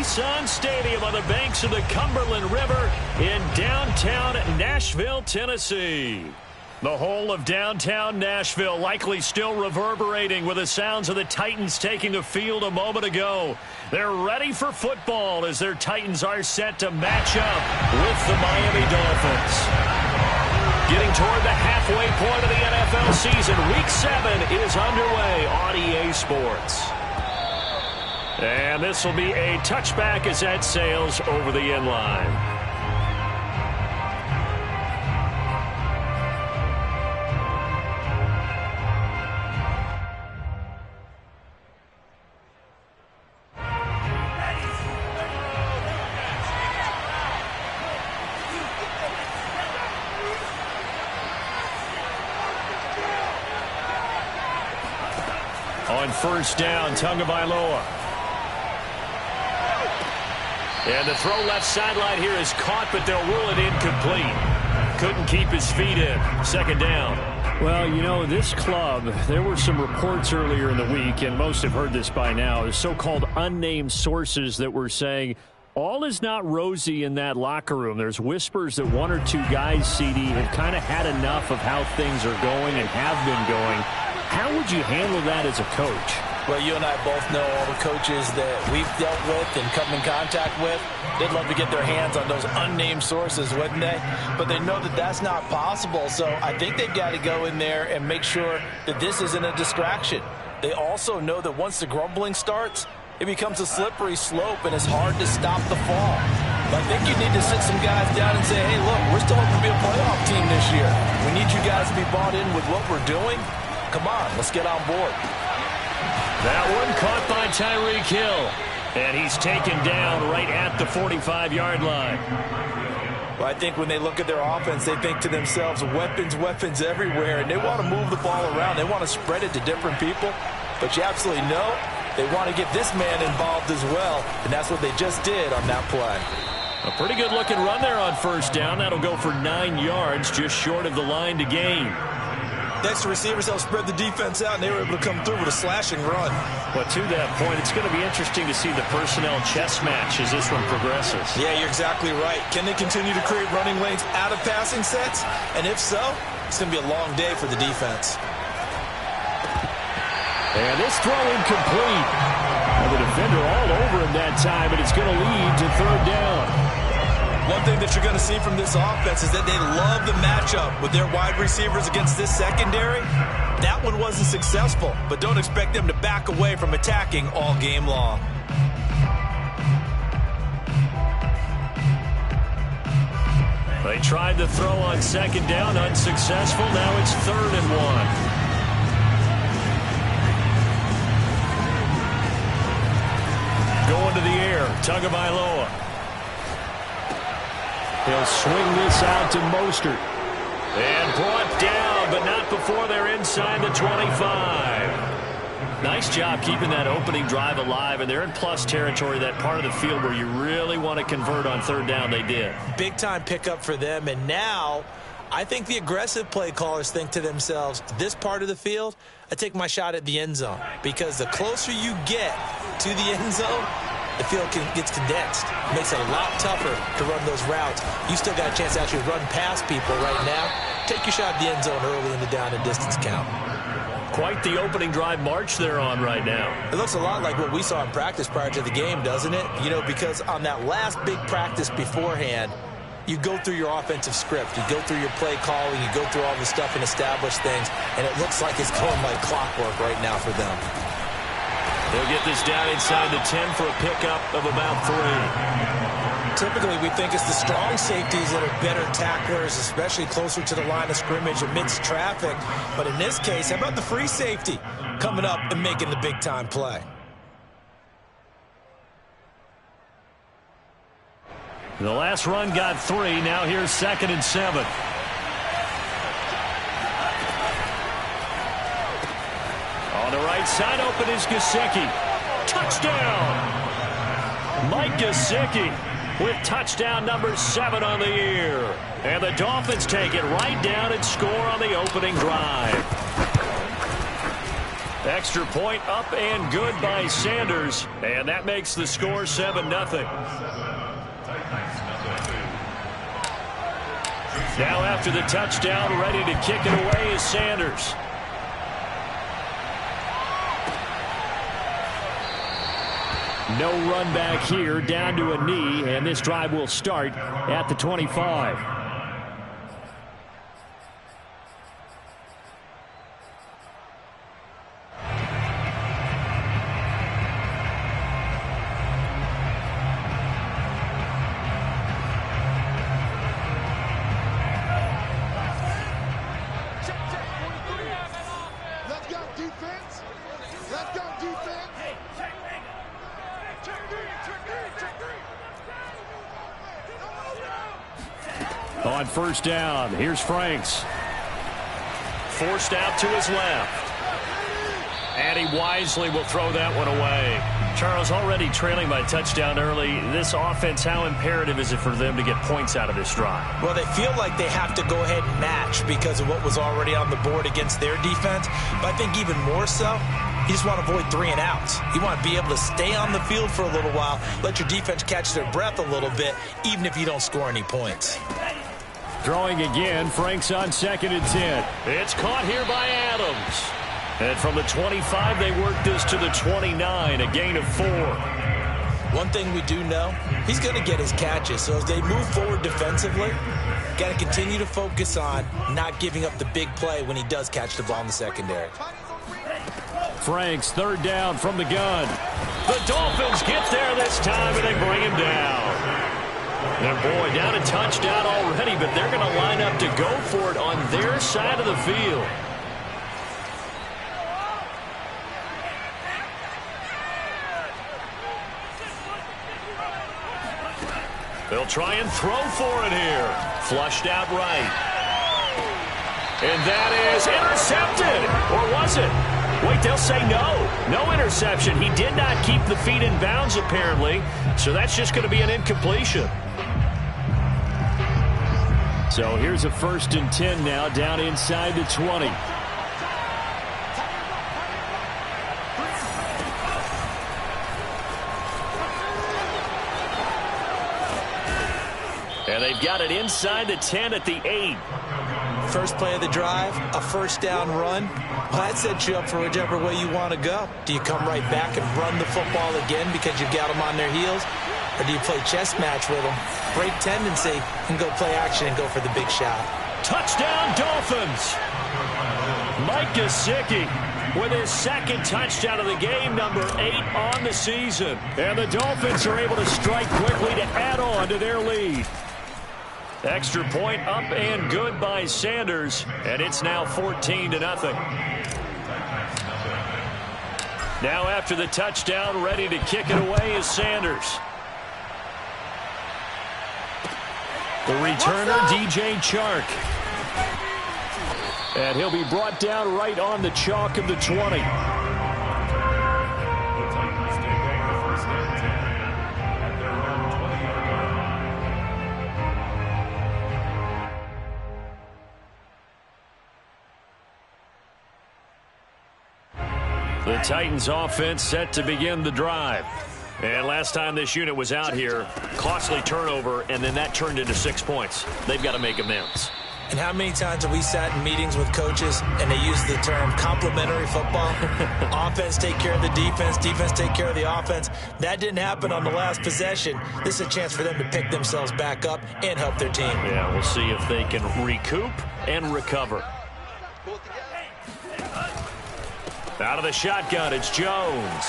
Nissan Stadium on the banks of the Cumberland River in downtown Nashville, Tennessee. The whole of downtown Nashville likely still reverberating with the sounds of the Titans taking the field a moment ago. They're ready for football as their Titans are set to match up with the Miami Dolphins. Getting toward the halfway point of the NFL season, Week 7 is underway on EA Sports. And this will be a touchback as that sails over the end line. On first down, Tagovailoa. And the throw left sideline here is caught, but they'll rule it incomplete. Couldn't keep his feet in. Second down. Well, you know, this club, there were some reports earlier in the week, and most have heard this by now, the so-called unnamed sources that were saying all is not rosy in that locker room. There's whispers that one or two guys, CD, have kind of had enough of how things are going and have been going. How would you handle that as a coach? Well, you and I both know all the coaches that we've dealt with and come in contact with. They'd love to get their hands on those unnamed sources, wouldn't they? But they know that that's not possible. So I think they've got to go in there and make sure that this isn't a distraction. They also know that once the grumbling starts, it becomes a slippery slope and it's hard to stop the fall. But I think you need to sit some guys down and say, hey, look, we're still hoping to be a playoff team this year. We need you guys to be bought in with what we're doing. Come on, let's get on board. That one caught by Tyreek Hill. And he's taken down right at the 45-yard line. Well, I think when they look at their offense, they think to themselves, weapons, weapons everywhere. And they want to move the ball around. They want to spread it to different people. But you absolutely know they want to get this man involved as well. And that's what they just did on that play. A pretty good-looking run there on first down. That'll go for 9 yards, just short of the line to gain. Next, the receivers helped spread the defense out, and they were able to come through with a slashing run. But to that point, it's going to be interesting to see the personnel chess match as this one progresses. Yeah, you're exactly right. Can they continue to create running lanes out of passing sets? And if so, it's going to be a long day for the defense. And this throw incomplete. And the defender all over him that time, and it's going to lead to third down. One thing that you're going to see from this offense is that they love the matchup with their wide receivers against this secondary. That one wasn't successful, but don't expect them to back away from attacking all game long. They tried the throw on second down, unsuccessful. Now it's 3rd and 1. Going to the air, Tagovailoa. He'll swing this out to Mostert. And brought down, but not before they're inside the 25. Nice job keeping that opening drive alive, and they're in plus territory, that part of the field where you really want to convert on third down. They did. Big-time pickup for them, and now I think the aggressive play callers think to themselves, this part of the field, I take my shot at the end zone, because the closer you get to the end zone, the field gets condensed. It makes it a lot tougher to run those routes. You still got a chance to actually run past people right now. Take your shot at the end zone early in the down and distance count. Quite the opening drive march they're on right now. It looks a lot like what we saw in practice prior to the game, doesn't it? You know, because on that last big practice beforehand, you go through your offensive script. You go through your play calling. You go through all the stuff and establish things. And it looks like it's going like clockwork right now for them. They'll get this down inside the 10 for a pickup of about 3. Typically, we think it's the strong safeties that are better tacklers, especially closer to the line of scrimmage amidst traffic. But in this case, how about the free safety coming up and making the big-time play? The last run got 3. Now here's 2nd and 7. On the right side, open is Gesicki. Touchdown! Mike Gesicki with touchdown number 7 on the year. And the Dolphins take it right down and score on the opening drive. Extra point up and good by Sanders, and that makes the score 7-0. Now after the touchdown, ready to kick it away is Sanders. No run back here, down to a knee, and this drive will start at the 25. On first down, here's Franks. Forced out to his left. And he wisely will throw that one away. Charles, already trailing by touchdown early. This offense, how imperative is it for them to get points out of this drive? Well, they feel like they have to go ahead and match because of what was already on the board against their defense. But I think even more so, you just want to avoid 3 and outs. You want to be able to stay on the field for a little while, let your defense catch their breath a little bit, even if you don't score any points. Throwing again, Franks on 2nd and 10. It's caught here by Adams. And from the 25, they work this to the 29, a gain of 4. One thing we do know, he's going to get his catches. So as they move forward defensively, got to continue to focus on not giving up the big play when he does catch the ball in the secondary. Franks, 3rd down from the gun. The Dolphins get there this time, and they bring him down. And boy, down a touchdown already, but they're going to line up to go for it on their side of the field. They'll try and throw for it here. Flushed out right. And that is intercepted. Or was it? Wait, they'll say no. No interception. He did not keep the feet in bounds, apparently. So that's just going to be an incompletion. So here's a 1st and 10 now, down inside the 20. And they've got it inside the 10 at the 8. First play of the drive, a 1st down run. Well, that sets you up for whichever way you want to go. Do you come right back and run the football again because you got them on their heels? Or do you play chess match with them, break tendency, and go play action and go for the big shot? Touchdown, Dolphins! Mike Gesicki with his 2nd touchdown of the game, number 8 on the season. And the Dolphins are able to strike quickly to add on to their lead. Extra point up and good by Sanders, and it's now 14-0. Now after the touchdown, ready to kick it away is Sanders. The returner, DJ Chark. And he'll be brought down right on the chalk of the 20. The Titans offense set to begin the drive. And last time this unit was out here, costly turnover, and then that turned into 6 points. They've got to make amends. And how many times have we sat in meetings with coaches and they use the term complementary football? Offense take care of the defense, defense take care of the offense. That didn't happen on the last possession. This is a chance for them to pick themselves back up and help their team. Yeah, we'll see if they can recoup and recover. Out of the shotgun, it's Jones.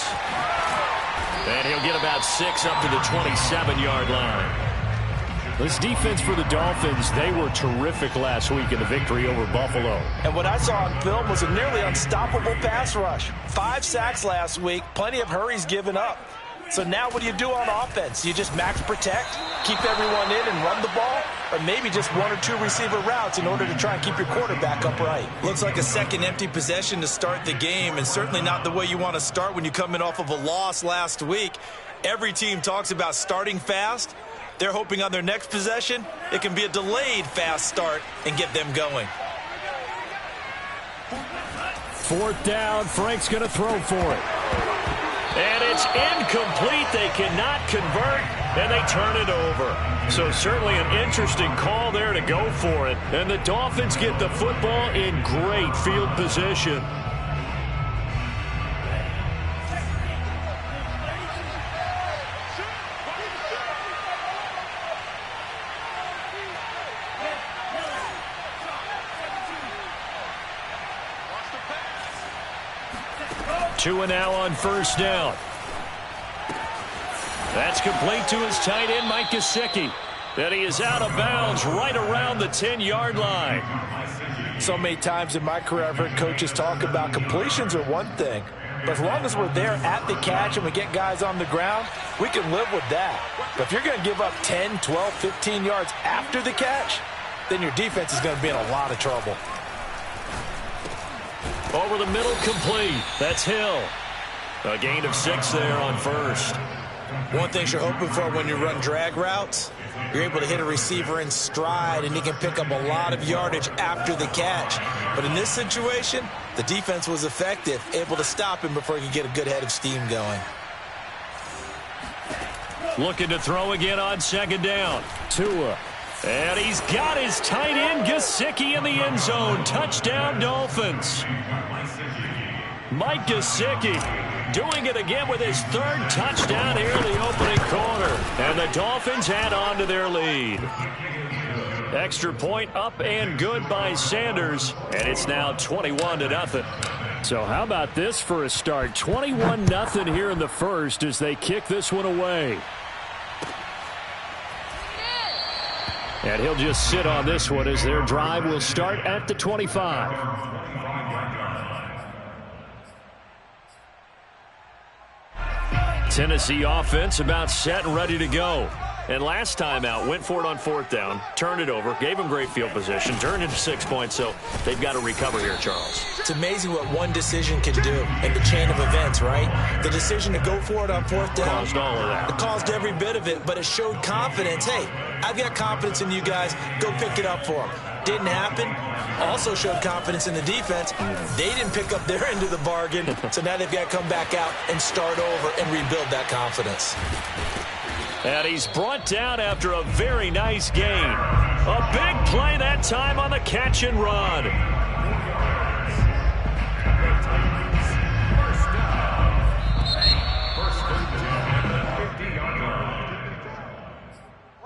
And he'll get about 6 up to the 27-yard line. This defense for the Dolphins, they were terrific last week in the victory over Buffalo. And what I saw on film was a nearly unstoppable pass rush. 5 sacks last week, plenty of hurries given up. So now what do you do on offense? You just max protect, keep everyone in and run the ball, or maybe just 1 or 2 receiver routes in order to try and keep your quarterback upright. Looks like a second empty possession to start the game, and certainly not the way you want to start when you come in off of a loss last week. Every team talks about starting fast. They're hoping on their next possession, it can be a delayed fast start and get them going. 4th down. Frank's going to throw for it. And it's incomplete. They cannot convert, and they turn it over. So certainly an interesting call there to go for it. And the Dolphins get the football in great field position. Two and now on 1st down. That's complete to his tight end, Mike Gesicki. And he is out of bounds right around the 10-yard line. So many times in my career, I've heard coaches talk about completions are one thing. But as long as we're there at the catch and we get guys on the ground, we can live with that. But if you're going to give up 10, 12, 15 yards after the catch, then your defense is going to be in a lot of trouble. Over the middle, complete. That's Hill. A gain of 6 there on 1st. One thing you're hoping for when you run drag routes, you're able to hit a receiver in stride, and he can pick up a lot of yardage after the catch. But in this situation, the defense was effective, able to stop him before he could get a good head of steam going. Looking to throw again on 2nd down. Tua. And he's got his tight end, Gesicki, in the end zone. Touchdown, Dolphins. Mike Gesicki doing it again with his 3rd touchdown here in the opening quarter. And the Dolphins add on to their lead. Extra point up and good by Sanders. And it's now 21-0. So how about this for a start? 21-0 here in the first as they kick this one away. And he'll just sit on this one as their drive will start at the 25. Tennessee offense about set and ready to go. And last time out, went for it on 4th down, turned it over, gave them great field position, turned into 6 points, so they've got to recover here, Charles. It's amazing what one decision can do in the chain of events, right? The decision to go for it on 4th down. Caused all of that. It caused every bit of it, but it showed confidence. Hey, I've got confidence in you guys. Go pick it up for them. Didn't happen. Also showed confidence in the defense. They didn't pick up their end of the bargain, so now they've got to come back out and start over and rebuild that confidence. And he's brought down after a very nice gain. A big play that time on the catch and run.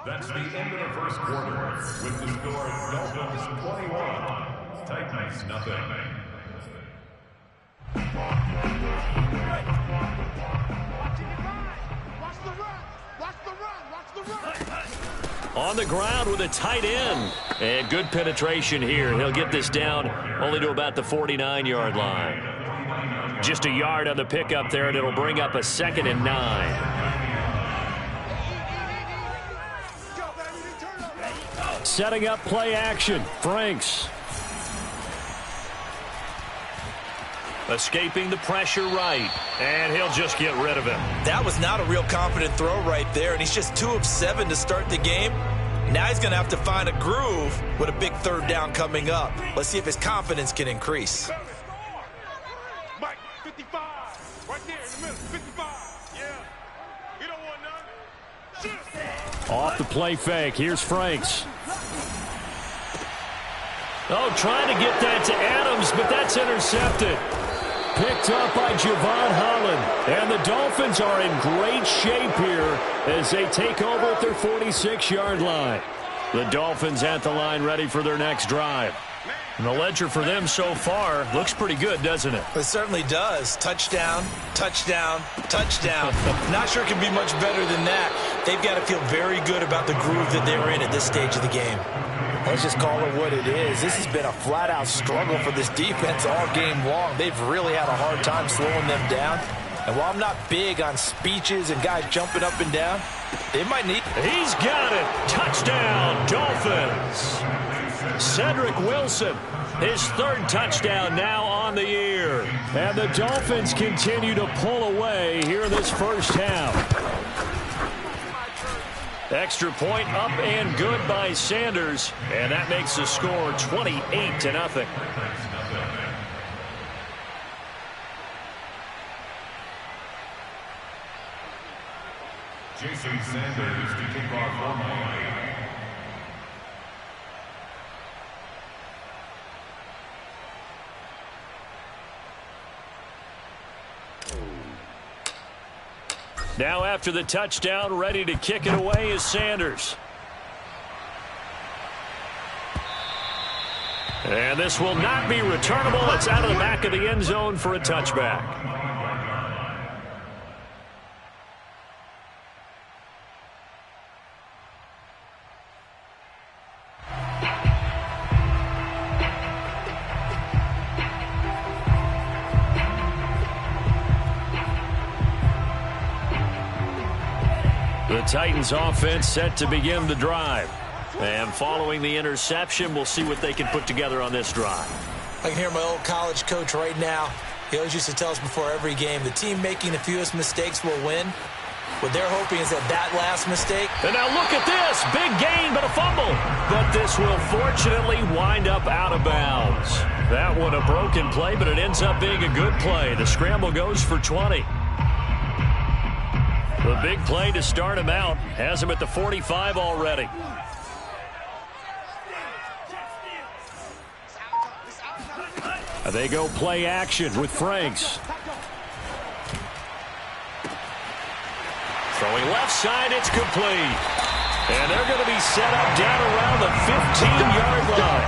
That's the end of the first quarter with the score Dolphins 21, Titans nothing. On the ground with a tight end. And good penetration here. He'll get this down only to about the 49-yard line. Just a yard on the pickup there, and it'll bring up a 2nd and 9. Setting up play action. Franks. Escaping the pressure right. And he'll just get rid of him. That was not a real confident throw right there, and he's just 2 of 7 to start the game. Now he's going to have to find a groove with a big 3rd down coming up. Let's see if his confidence can increase. Mike, 55. Right there in the middle, 55. Yeah. You don't want none. Off the play fake. Here's Franks. Oh, trying to get that to Adams, but that's intercepted. Picked up by Javon Holland. And the Dolphins are in great shape here as they take over at their 46-yard line. The Dolphins at the line ready for their next drive. And the ledger for them so far looks pretty good, doesn't it? It certainly does. Touchdown, touchdown, touchdown. Not sure it can be much better than that. They've got to feel very good about the groove that they're in at this stage of the game. Let's just call it what it is. This has been a flat-out struggle for this defense all game long. They've really had a hard time slowing them down. And while I'm not big on speeches and guys jumping up and down, they might need... He's got it. Touchdown, Dolphins. Cedric Wilson, his 3rd touchdown now on the year. And the Dolphins continue to pull away here in this first half. Extra point up and good by Sanders. And that makes the score 28-0. Jason Sanders to kick off for Miami. Now after the touchdown, ready to kick it away is Sanders. And this will not be returnable. It's out of the back of the end zone for a touchback. The Titans offense set to begin the drive. And following the interception, we'll see what they can put together on this drive. I can hear my old college coach right now. He always used to tell us before every game, the team making the fewest mistakes will win. What they're hoping is that last mistake. And now look at this. Big gain, but a fumble. But this will fortunately wind up out of bounds. That one a broken play, but it ends up being a good play. The scramble goes for 20. The big play to start him out has him at the 45 already. They go play action with Franks. Throwing left side, it's complete. And they're going to be set up down around the 15-yard line.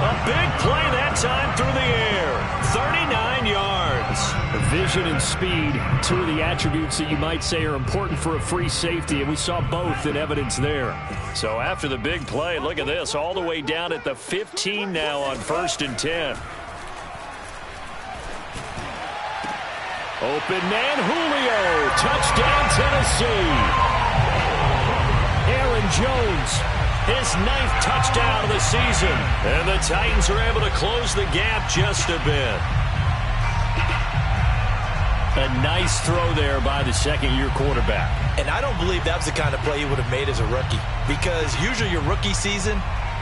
A big play that time through the air. 39 yards. Vision and speed, two of the attributes that you might say are important for a free safety, and we saw both in evidence there. So after the big play, look at this, all the way down at the 15 now on 1st and 10. Open man, Julio. Touchdown, Tennessee. Aaron Jones, his 9th touchdown of the season. And the Titans are able to close the gap just a bit. A nice throw there by the second-year quarterback. And I don't believe that was the kind of play he would have made as a rookie. Because usually your rookie season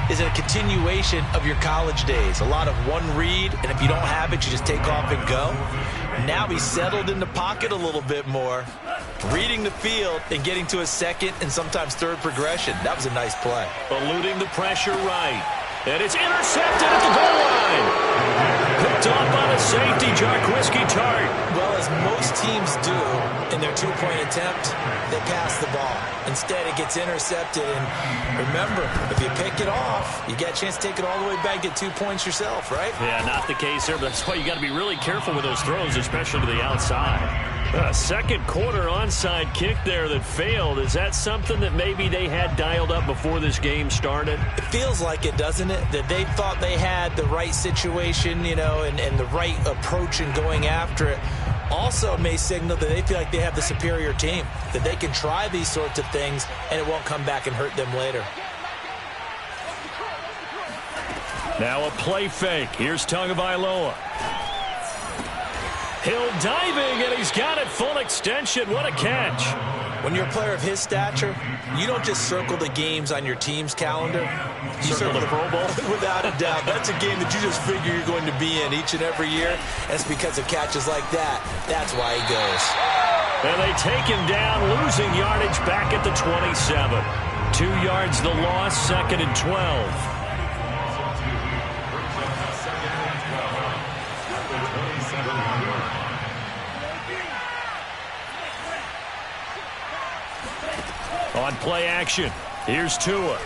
is a continuation of your college days. A lot of one read, and if you don't have it, you just take off and go. Now he's settled in the pocket a little bit more, reading the field and getting to a second and sometimes third progression. That was a nice play. Eluding the pressure right. And it's intercepted at the goal line. Picked off by the safety, Jarquiski Tart. Well, as most teams do in their two-point attempt, they pass the ball. Instead, it gets intercepted. And remember, if you pick it off, you get a chance to take it all the way back, get 2 points yourself, right? Yeah, not the case there, but that's why you got to be really careful with those throws, especially to the outside. Second quarter onside kick there that failed. Is that something that maybe they had dialed up before this game started? It feels like it, doesn't it? That they thought they had the right situation, you know, and the right approach in going after it. Also may signal that they feel like they have the superior team, that they can try these sorts of things and it won't come back and hurt them later. Now a play fake. Here's Tagovailoa. Hill diving, and he's got it full extension. What a catch. When you're a player of his stature, you don't just circle the games on your team's calendar. You circle the Pro Bowl? Without a doubt. That's a game that you just figure you're going to be in each and every year. That's because of catches like that. That's why he goes. And they take him down, losing yardage back at the 27. 2 yards the loss, 2nd and 12. On play action, here's Tua.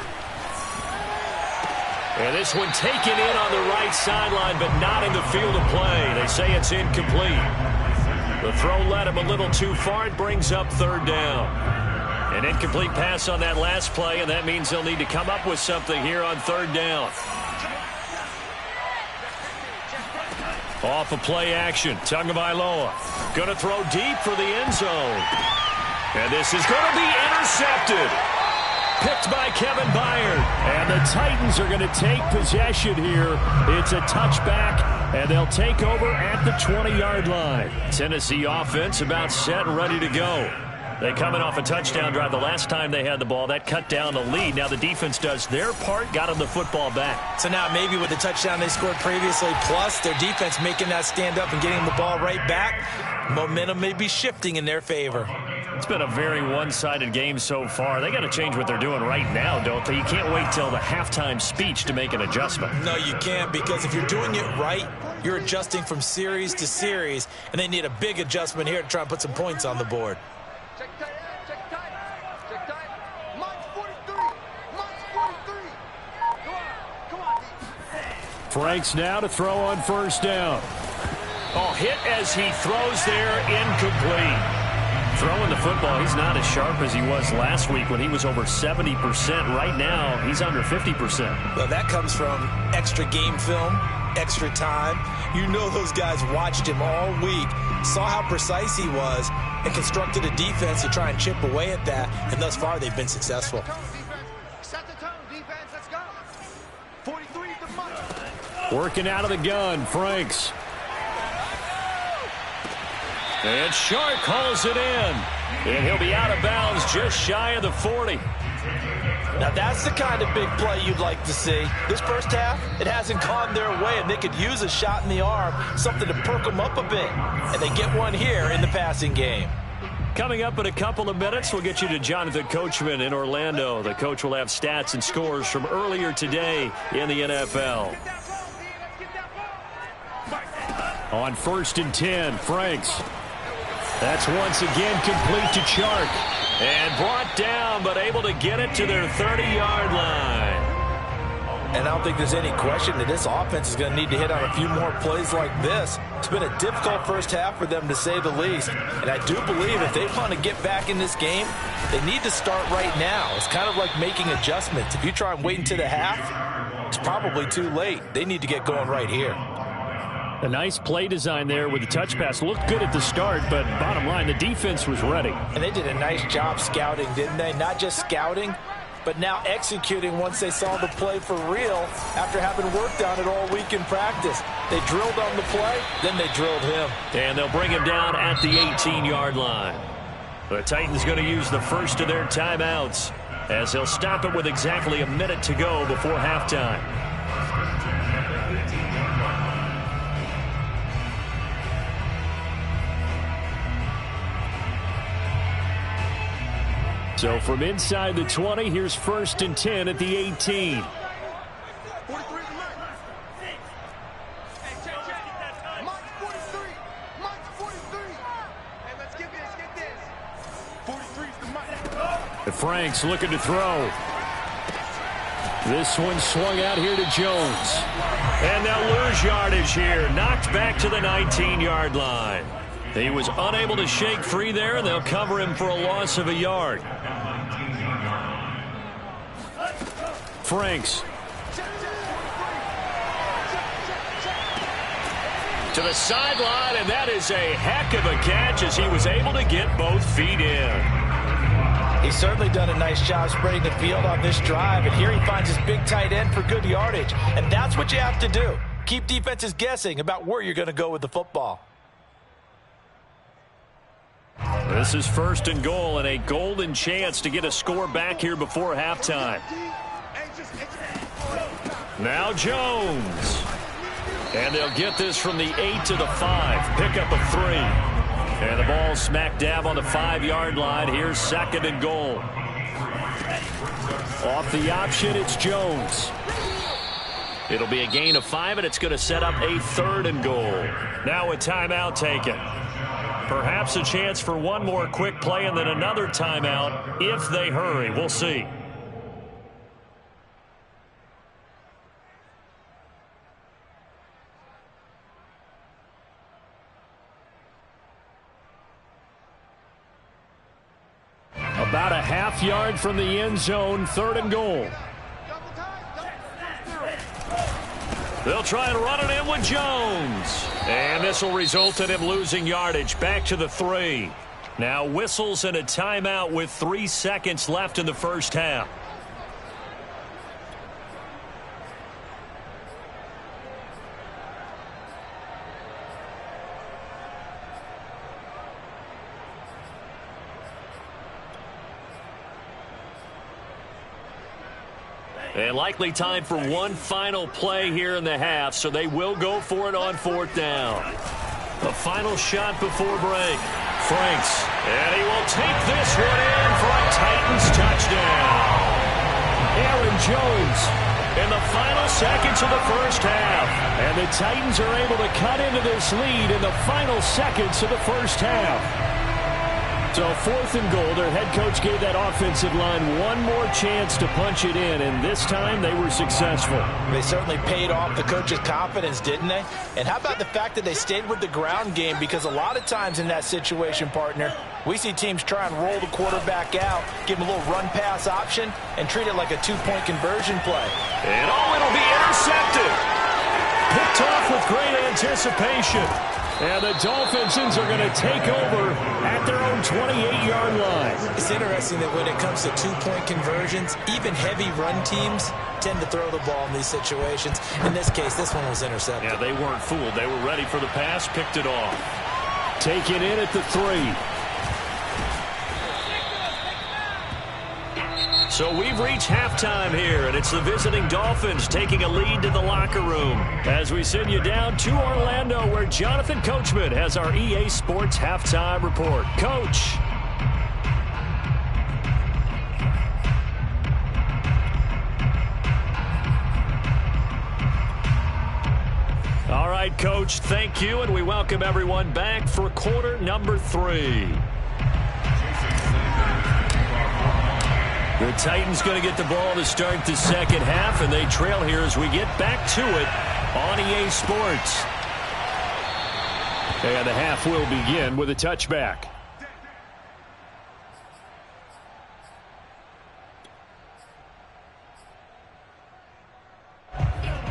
And this one taken in on the right sideline, but not in the field of play. They say it's incomplete. The throw led him a little too far. It brings up 3rd down. An incomplete pass on that last play, and that means they'll need to come up with something here on 3rd down. Off of play action, Tagovailoa. Going to throw deep for the end zone. And this is going to be intercepted. Picked by Kevin Byard. And the Titans are going to take possession here. It's a touchback, and they'll take over at the 20-yard line. Tennessee offense about set and ready to go. They coming off a touchdown drive the last time they had the ball. That cut down the lead. Now the defense does their part, got them the football back. So now maybe with the touchdown they scored previously, plus their defense making that stand up and getting the ball right back, momentum may be shifting in their favor. It's been a very one-sided game so far. They got to change what they're doing right now, don't they? You can't wait till the halftime speech to make an adjustment. No, you can't, because if you're doing it right, you're adjusting from series to series, and they need a big adjustment here to try and put some points on the board. Check tight, check tight, check tight. March 43, March 43. Come on, Franks now to throw on first down. Oh, hit as he throws there, incomplete. Throwing the football, he's not as sharp as he was last week when he was over 70%. Right now, he's under 50%. Well, that comes from extra game film, extra time. You know those guys watched him all week, saw how precise he was, and constructed a defense to try and chip away at that, and thus far they've been successful. set the tone, defense, let's go. 43 to Mike. Working out of the gun, Franks. And Shark hauls it in. And he'll be out of bounds just shy of the 40. Now that's the kind of big play you'd like to see. This first half, it hasn't gone their way, and they could use a shot in the arm, something to perk them up a bit. And they get one here in the passing game. Coming up in a couple of minutes, we'll get you to Jonathan Coachman in Orlando. The coach will have stats and scores from earlier today in the NFL. On 1st and 10, Franks. That's once again complete to Chark. And brought down, but able to get it to their 30-yard line. And I don't think there's any question that this offense is going to need to hit on a few more plays like this. It's been a difficult first half for them, to say the least. And I do believe if they want to get back in this game, they need to start right now. It's kind of like making adjustments. If you try and wait until the half, it's probably too late. They need to get going right here. A nice play design there with the touch pass. Looked good at the start, but bottom line, the defense was ready. And they did a nice job scouting, didn't they? Not just scouting, but now executing once they saw the play for real after having worked on it all week in practice. They drilled on the play, then they drilled him. And they'll bring him down at the 18-yard line. The Titans going to use the first of their timeouts as they'll stop it with exactly a minute to go before halftime. So from inside the 20, here's 1st and 10 at the 18. 43 to Mike. Mike 43. Mike 43. Hey, let's get this. 43 to Mike. The Franks looking to throw. This one swung out here to Jones. And they'll lose yardage here. Knocked back to the 19-yard line. He was unable to shake free there, and they'll cover him for a loss of a yard. Franks. To the sideline, and that is a heck of a catch as he was able to get both feet in. He's certainly done a nice job spreading the field on this drive, and here he finds his big tight end for good yardage. And that's what you have to do. Keep defenses guessing about where you're going to go with the football. This is 1st and goal, and a golden chance to get a score back here before halftime. Now Jones. And they'll get this from the 8 to the 5. Pick up a 3. And the ball smack dab on the 5-yard line. Here's 2nd and goal. Off the option, it's Jones. It'll be a gain of 5, and it's going to set up a 3rd and goal. Now a timeout taken. Perhaps a chance for one more quick play and then another timeout if they hurry. We'll see. About a half yard from the end zone, 3rd and goal. They'll try and run it in with Jones. And this will result in him losing yardage back to the 3. Now whistles and a timeout with 3 seconds left in the first half. And likely time for one final play here in the half, so they will go for it on 4th down. The final shot before break. Franks, and he will take this one in for a Titans touchdown. Aaron Jones in the final seconds of the first half. And the Titans are able to cut into this lead in the final seconds of the first half. So 4th and goal, their head coach gave that offensive line one more chance to punch it in, and this time they were successful. They certainly paid off the coach's confidence, didn't they? And how about the fact that they stayed with the ground game? Because a lot of times in that situation, partner, we see teams try and roll the quarterback out, give him a little run-pass option, and treat it like a 2-point conversion play. And it'll be intercepted. Picked off with great anticipation. And the Dolphins are going to take over at their own 28-yard line. It's interesting that when it comes to 2-point conversions, even heavy run teams tend to throw the ball in these situations. In this case, this one was intercepted. Yeah, they weren't fooled. They were ready for the pass, picked it off. Taken in at the 3. So we've reached halftime here, and it's the visiting Dolphins taking a lead to the locker room as we send you down to Orlando, where Jonathan Coachman has our EA Sports halftime report. Coach. All right, Coach, thank you, and we welcome everyone back for quarter number 3. The Titans going to get the ball to start the second half, and they trail here as we get back to it on EA Sports. And the half will begin with a touchback.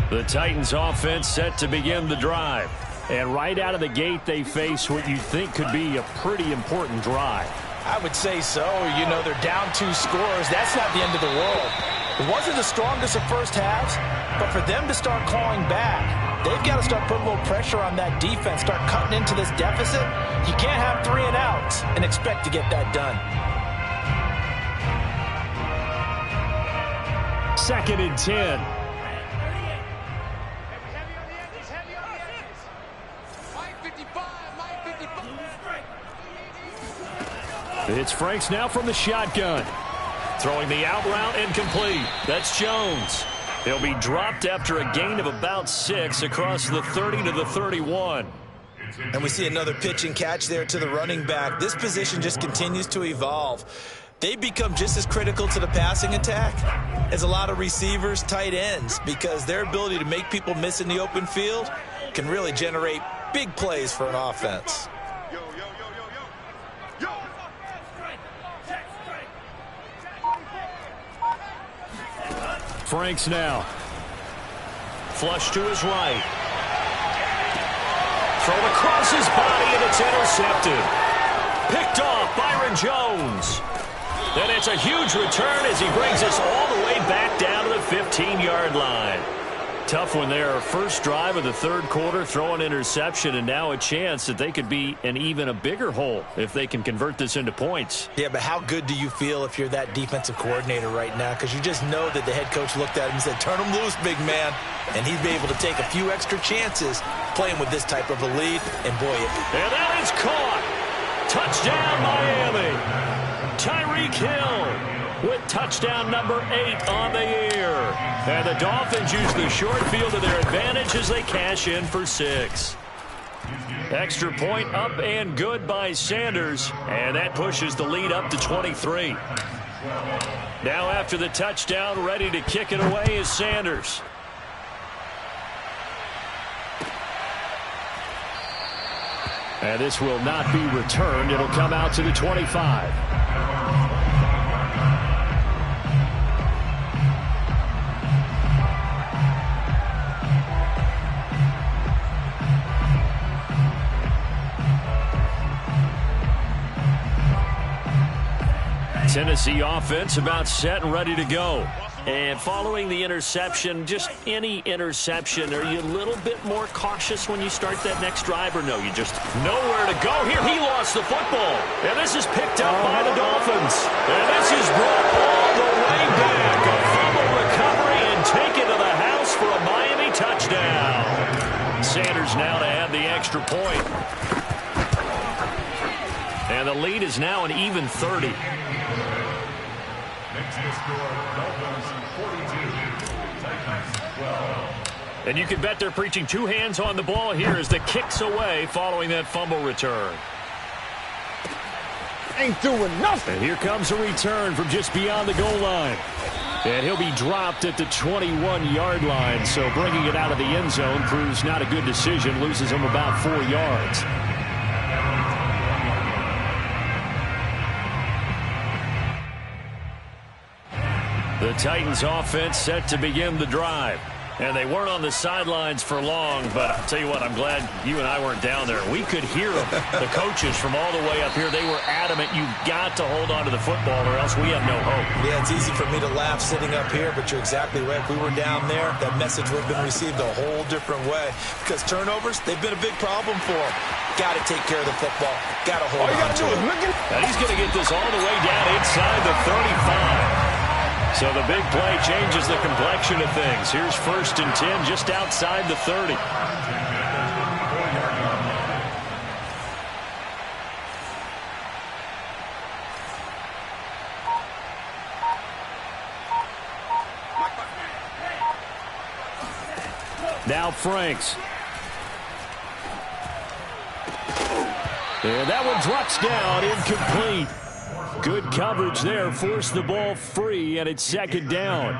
The Titans offense set to begin the drive. And right out of the gate, they face what you'd think could be a pretty important drive. I would say so. You know, they're down 2 scores. That's not the end of the world. It wasn't the strongest of first halves, but for them to start clawing back, they've got to start putting a little pressure on that defense, start cutting into this deficit. You can't have 3 and outs and expect to get that done. 2nd and 10. It's Franks now from the shotgun. Throwing the out route incomplete. That's Jones. He'll be dropped after a gain of about 6 across the 30 to the 31. And we see another pitch and catch there to the running back. This position just continues to evolve. They become just as critical to the passing attack as a lot of receivers, tight ends, because their ability to make people miss in the open field can really generate big plays for an offense. Franks now. Flush to his right. Thrown across his body, and it's intercepted. Picked off Byron Jones. And it's a huge return as he brings us all the way back down to the 15-yard line. Tough one there. First drive of the 3rd quarter, throw an interception, and now a chance that they could be in even a bigger hole if they can convert this into points. Yeah, but how good do you feel if you're that defensive coordinator right now? Because you just know that the head coach looked at him and said, turn him loose, big man. And he'd be able to take a few extra chances playing with this type of a lead, and boy, and that is caught. Touchdown, Miami. Tyreek Hill with touchdown number 8 on the year. And the Dolphins use the short field to their advantage as they cash in for 6. Extra point up and good by Sanders, and that pushes the lead up to 23. Now after the touchdown, ready to kick it away is Sanders. And this will not be returned. It'll come out to the 25. Tennessee offense about set and ready to go. And following the interception, just any interception, are you a little bit more cautious when you start that next drive, or no, you just know where to go? Here, he lost the football. And this is picked up by the Dolphins. And this is brought all the way back. A fumble recovery Sanders now to add the extra point. And the lead is now an even 30. Next to score, Dolphins 42, Titans 12. And you can bet they're preaching two hands on the ball here as the kick's away following that fumble return. Ain't doing nothing. And here comes a return from just beyond the goal line. And he'll be dropped at the 21-yard line. So bringing it out of the end zone proves not a good decision. Loses him about 4 yards. The Titans offense set to begin the drive. And they weren't on the sidelines for long, but I'll tell you what, I'm glad you and I weren't down there. We could hear them. The coaches from all the way up here, they were adamant, you've got to hold on to the football or else we have no hope. Yeah, it's easy for me to laugh sitting up here, but you're exactly right. If we were down there, that message would have been received a whole different way. Because turnovers, they've been a big problem for them. Got to take care of the football. Got to hold on to it. And he's going to get this all the way down inside the 35. So the big play changes the complexion of things. Here's 1st and 10 just outside the 30. Now Franks. And that one drops down, incomplete. Good coverage there, forced the ball free, and it's 2nd down.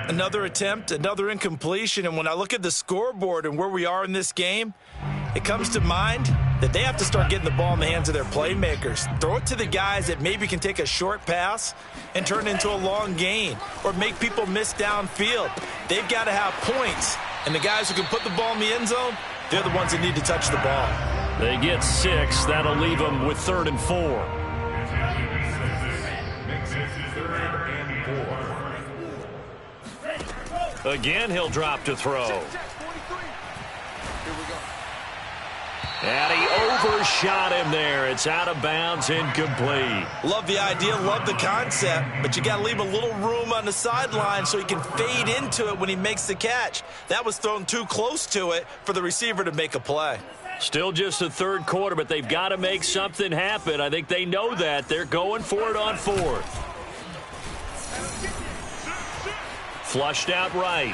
Another attempt, another incompletion, and when I look at the scoreboard and where we are in this game, it comes to mind that they have to start getting the ball in the hands of their playmakers. Throw it to the guys that maybe can take a short pass and turn it into a long gain or make people miss downfield. They've got to have points, and the guys who can put the ball in the end zone, they're the ones that need to touch the ball. They get 6. That'll leave them with 3rd and 4. Again, he'll drop to throw. And he overshot him there. It's out of bounds, incomplete. Love the idea, love the concept, but you got to leave a little room on the sideline so he can fade into it when he makes the catch. That was thrown too close to it for the receiver to make a play. Still just the 3rd quarter, but they've got to make something happen. I think they know that. They're going for it on 4th. Flushed out right.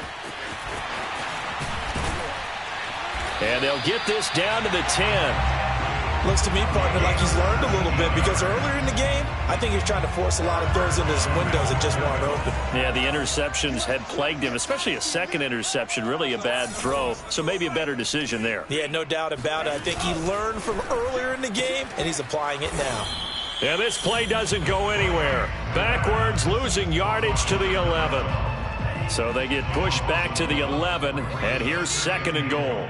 And they'll get this down to the 10. Looks to me, partner, like he's learned a little bit because earlier in the game, I think he was trying to force a lot of throws into his windows that just weren't open. Yeah, the interceptions had plagued him, especially a second interception, really a bad throw. So maybe a better decision there. Yeah, no doubt about it. I think he learned from earlier in the game, and he's applying it now. Yeah, this play doesn't go anywhere. Backwards, losing yardage to the 11. So they get pushed back to the 11, and here's 2nd and goal.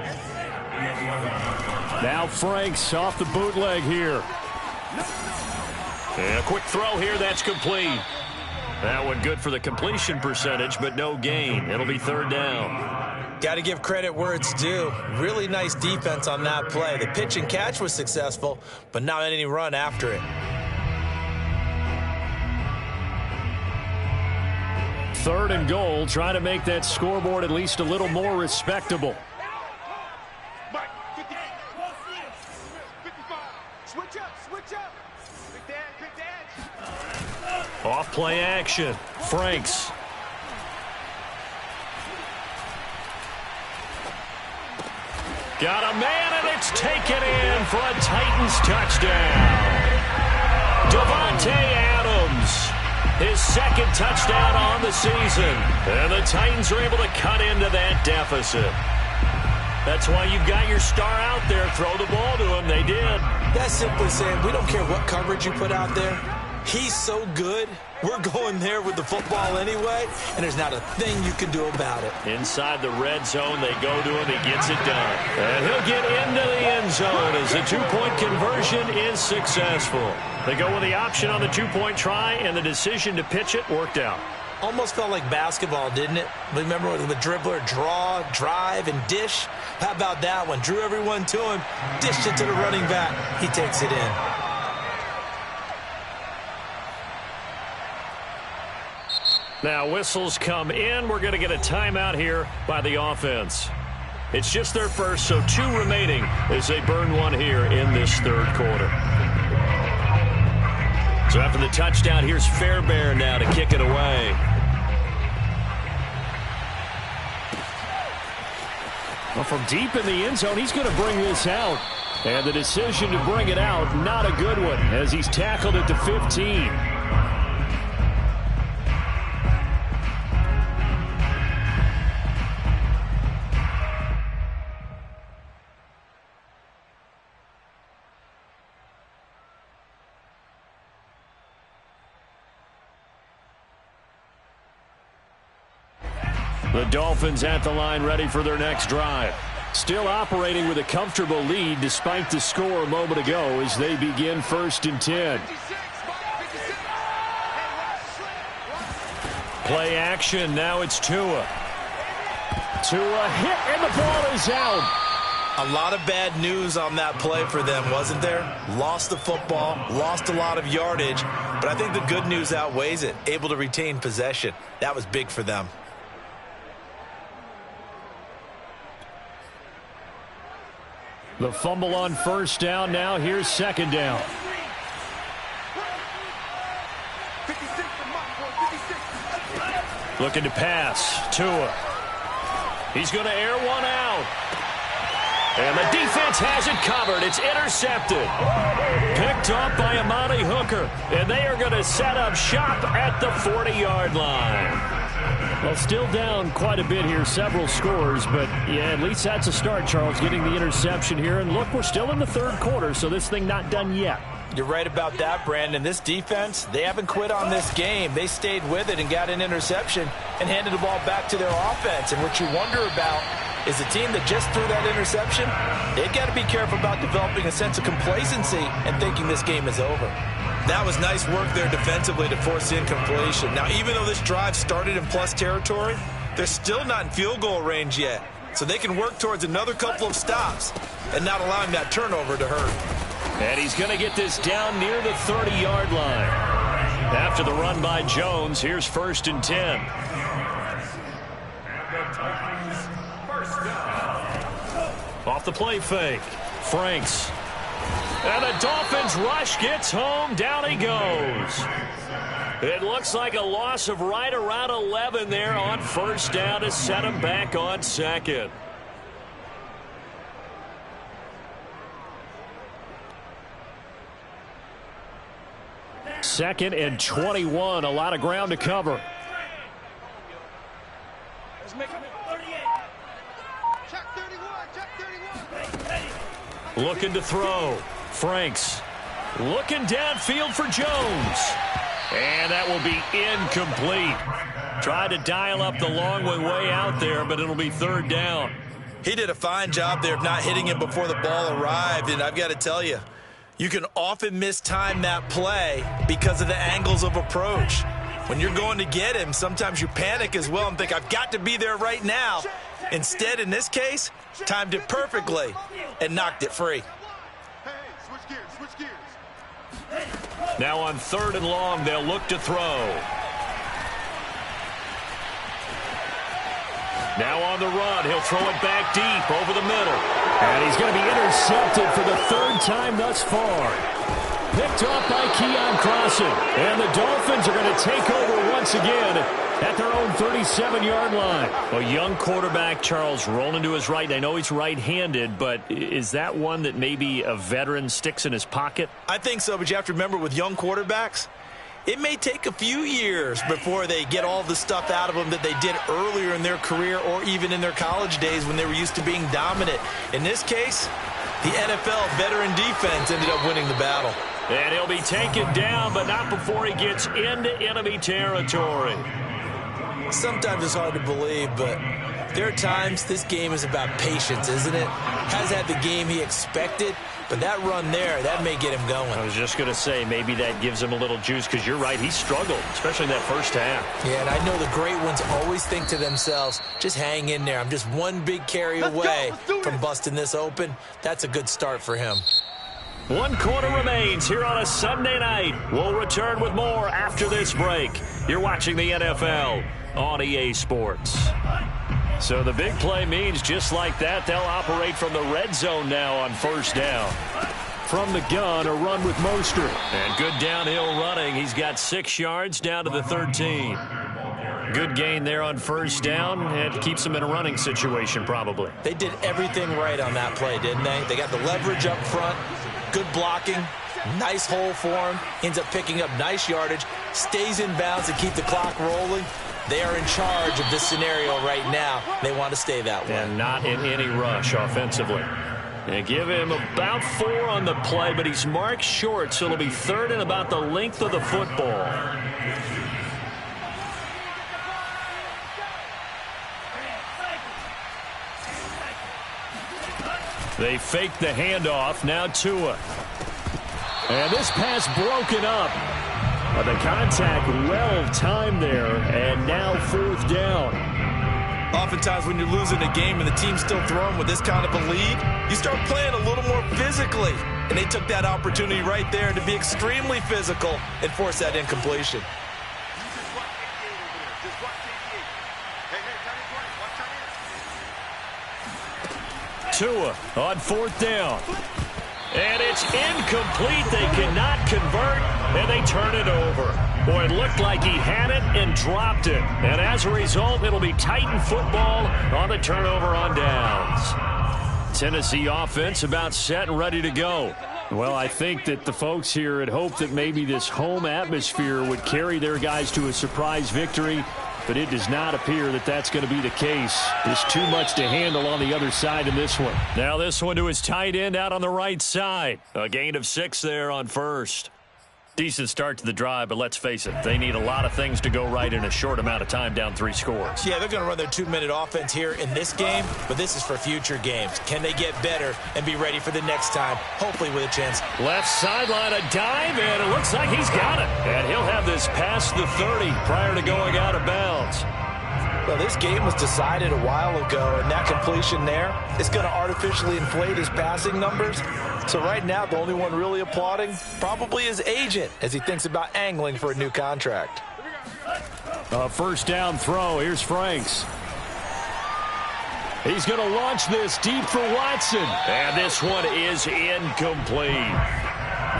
Now Franks off the bootleg here. And a quick throw here, that's complete. That one good for the completion percentage, but no gain. It'll be 3rd down. Got to give credit where it's due. Really nice defense on that play. The pitch and catch was successful, but not any run after it. 3rd and goal, trying to make that scoreboard at least a little more respectable. Mike, 50, 55. Switch up. Quick dad. Off play action. Franks. Got a man, and it's taken in for a Titans touchdown. Davante Adams. His 2nd touchdown on the season. And the Titans are able to cut into that deficit. That's why you've got your star out there. Throw the ball to him. They did. That's simply saying we don't care what coverage you put out there. He's so good. We're going there with the football anyway, and there's not a thing you can do about it. Inside the red zone, they go to him. He gets it done. And he'll get into the end zone as the 2-point conversion is successful. They go with the option on the 2-point try, and the decision to pitch it worked out. Almost felt like basketball, didn't it? Remember with the dribbler, draw, drive, and dish? How about that one? Drew everyone to him, dished it to the running back. He takes it in. Now whistles come in. We're going to get a timeout here by the offense. It's just their first, so 2 remaining as they burn one here in this third quarter. So after the touchdown, here's Fairbairn now to kick it away. Well, from deep in the end zone, he's going to bring this out. And the decision to bring it out, not a good one, as he's tackled at the 15. The Dolphins at the line, ready for their next drive. Still operating with a comfortable lead despite the score a moment ago as they begin 1st and 10. Play action. Now it's Tua. Tua hit, and the ball is out. A lot of bad news on that play for them, wasn't there? Lost the football, lost a lot of yardage, but I think the good news outweighs it. Able to retain possession. That was big for them. The fumble on 1st down. Now here's 2nd down. Looking to pass. Tua. He's going to air one out. And the defense has it covered. It's intercepted. Picked off by Amani Hooker. And they are going to set up shop at the 40-yard line. Well, still down quite a bit here, several scores, but yeah, at least that's a start, Charles, getting the interception here. And look, we're still in the third quarter, so this thing not done yet. You're right about that, Brandon. This defense, they haven't quit on this game. They stayed with it and got an interception and handed the ball back to their offense. And what you wonder about is the team that just threw that interception, they've got to be careful about developing a sense of complacency and thinking this game is over. That was nice work there defensively to force the incompletion. Now, even though this drive started in plus territory, they're still not in field goal range yet. So they can work towards another couple of stops and not allowing that turnover to hurt. And he's going to get this down near the 30-yard line. After the run by Jones, here's 1st and 10. Off the play fake. Franks. And the Dolphins rush gets home. Down he goes. It looks like a loss of right around 11 there on 1st down to set him back on 2nd. Second and 21. A lot of ground to cover. Looking to throw. Franks looking downfield for Jones. And that will be incomplete. Tried to dial up the long way out there, but it'll be 3rd down. He did a fine job there of not hitting him before the ball arrived, and I've got to tell you, you can often mistime that play because of the angles of approach. When you're going to get him, sometimes you panic as well and think, I've got to be there right now. Instead, in this case, timed it perfectly and knocked it free. Now on 3rd and long, they'll look to throw. Now on the run, he'll throw it back deep over the middle. And he's going to be intercepted for the 3rd time thus far. Picked off by Keon Crossen. And the Dolphins are going to take over once again at their own 37-yard line. A young quarterback, Charles, rolling to his right. I know he's right-handed, but is that one that maybe a veteran sticks in his pocket? I think so, but you have to remember with young quarterbacks, it may take a few years before they get all the stuff out of them that they did earlier in their career or even in their college days when they were used to being dominant. In this case, the NFL veteran defense ended up winning the battle. And he'll be taken down, but not before he gets into enemy territory. Sometimes it's hard to believe, but there are times this game is about patience, isn't it? Has had the game he expected, but that run there, that may get him going. I was just going to say, maybe that gives him a little juice, because you're right, he struggled, especially in that first half. Yeah, and I know the great ones always think to themselves, just hang in there. I'm just one big carry away from busting this open. That's a good start for him. 1 quarter remains here on a Sunday night. We'll return with more after this break. You're watching the NFL on EA Sports. So the big play means just like that, they'll operate from the red zone now on first down. From the gun, a run with Mostert. And good downhill running. He's got 6 yards down to the 13. Good gain there on first down, and keeps him in a running situation probably. They did everything right on that play, didn't they? They got the leverage up front, good blocking, nice hole for him, ends up picking up nice yardage, stays in bounds to keep the clock rolling. They are in charge of this scenario right now. They want to stay that way. And not in any rush offensively. They give him about 4 on the play, but he's marked short, so it'll be 3rd and about the length of the football. They fake the handoff. Now Tua. And this pass broken up. The contact well timed there, and now 4th down. Oftentimes when you're losing a game and the team's still throwing with this kind of a lead, you start playing a little more physically. And they took that opportunity right there to be extremely physical and force that incompletion. Tua on 4th down. And it's incomplete. They cannot convert, and they turn it over. Boy, it looked like he had it and dropped it. And as a result, it'll be Titan football on the turnover on downs. Tennessee offense about set and ready to go. Well, I think that the folks here had hoped that maybe this home atmosphere would carry their guys to a surprise victory, but it does not appear that that's going to be the case. There's too much to handle on the other side in this one. Now this one to his tight end out on the right side. A gain of 6 there on first. Decent start to the drive, but let's face it, they need a lot of things to go right in a short amount of time down 3 scores. Yeah, they're going to run their 2-minute offense here in this game, but this is for future games. Can they get better and be ready for the next time, hopefully with a chance? Left sideline, a dive, and it looks like he's got it. And he'll have this past the 30 prior to going out of bounds. Well, this game was decided a while ago, and that completion there is going to artificially inflate his passing numbers. So right now, the only one really applauding probably his agent as he thinks about angling for a new contract. First down throw. Here's Franks. He's going to launch this deep for Watson. And this one is incomplete.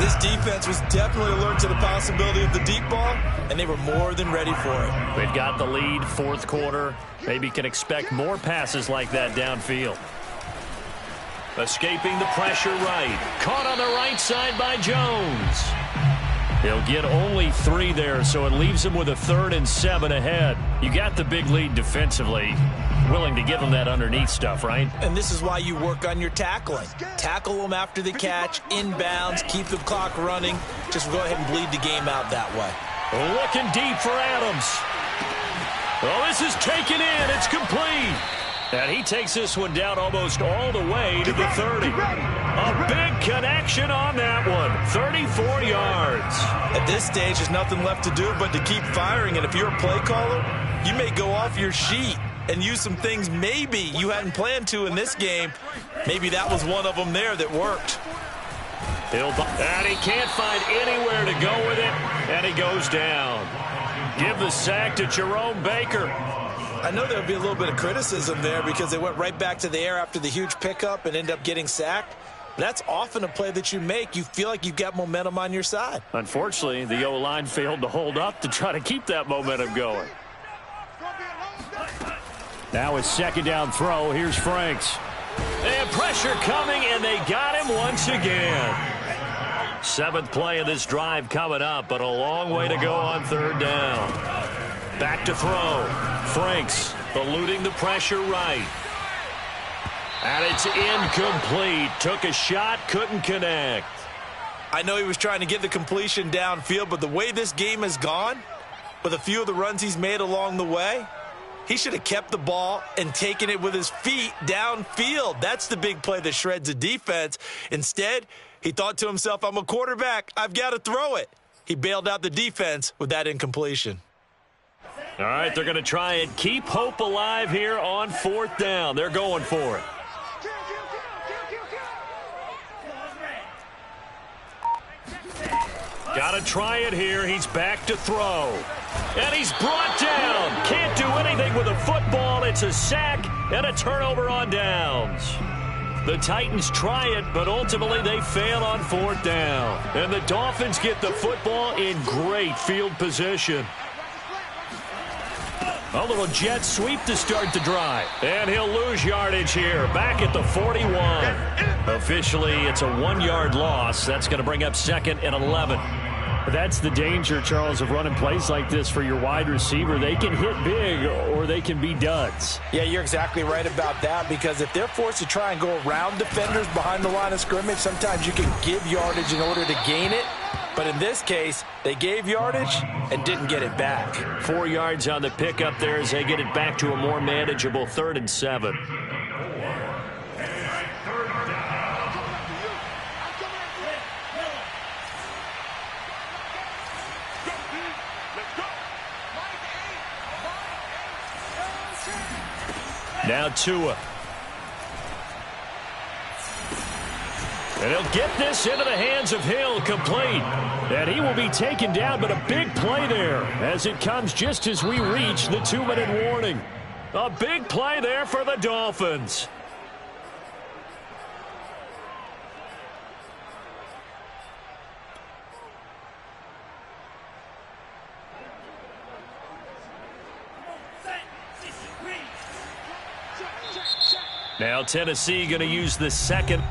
This defense was definitely alert to the possibility of the deep ball, and they were more than ready for it. They've got the lead, 4th quarter. Maybe can expect more passes like that downfield. Escaping the pressure right. Caught on the right side by Jones. He'll get only 3 there, so it leaves him with a 3rd and 7 ahead. You got the big lead defensively. Willing to give them that underneath stuff, right? And this is why you work on your tackling. Tackle them after the catch, inbounds, keep the clock running. Just go ahead and bleed the game out that way. Looking deep for Adams. Oh, this is taken in. It's complete. And he takes this one down almost all the way to the 30. A big connection on that one. 34 yards. At this stage, there's nothing left to do but to keep firing. And if you're a play caller, you may go off your sheet and use some things maybe you hadn't planned to in this game. Maybe that was one of them there that worked. And he can't find anywhere to go with it, and he goes down. Give the sack to Jerome Baker. I know there would be a little bit of criticism there because they went right back to the air after the huge pickup and end up getting sacked. That's often a play that you make. You feel like you've got momentum on your side. Unfortunately, the O-line failed to hold up to try to keep that momentum going. Now his 2nd down throw. Here's Franks. And pressure coming, and they got him once again. 7th play of this drive coming up, but a long way to go on 3rd down. Back to throw. Franks eluding the pressure right. And it's incomplete. Took a shot, couldn't connect. I know he was trying to get the completion downfield, but the way this game has gone, with a few of the runs he's made along the way, he should have kept the ball and taken it with his feet downfield. That's the big play that shreds a defense. Instead, he thought to himself, I'm a quarterback. I've got to throw it. He bailed out the defense with that incompletion. All right, they're going to try and keep hope alive here on 4th down. They're going for it. Got to try it here. He's back to throw. And he's brought down. Can't do anything with a football. It's a sack and a turnover on downs. The Titans try it, but ultimately they fail on 4th down. And the Dolphins get the football in great field position. A little jet sweep to start the drive. And he'll lose yardage here, back at the 41. Officially, it's a 1-yard loss. That's going to bring up 2nd and 11. That's the danger, Charles, of running plays like this for your wide receiver. They can hit big or they can be duds. Yeah, you're exactly right about that, because if they're forced to try and go around defenders behind the line of scrimmage, sometimes you can give yardage in order to gain it. But in this case, they gave yardage and didn't get it back. 4 yards on the pickup there as they get it back to a more manageable 3rd and 7. Now Tua. And he'll get this into the hands of Hill, complete. And he will be taken down, but a big play there as it comes just as we reach the 2-minute warning. A big play there for the Dolphins. Now Tennessee going to use the 2nd.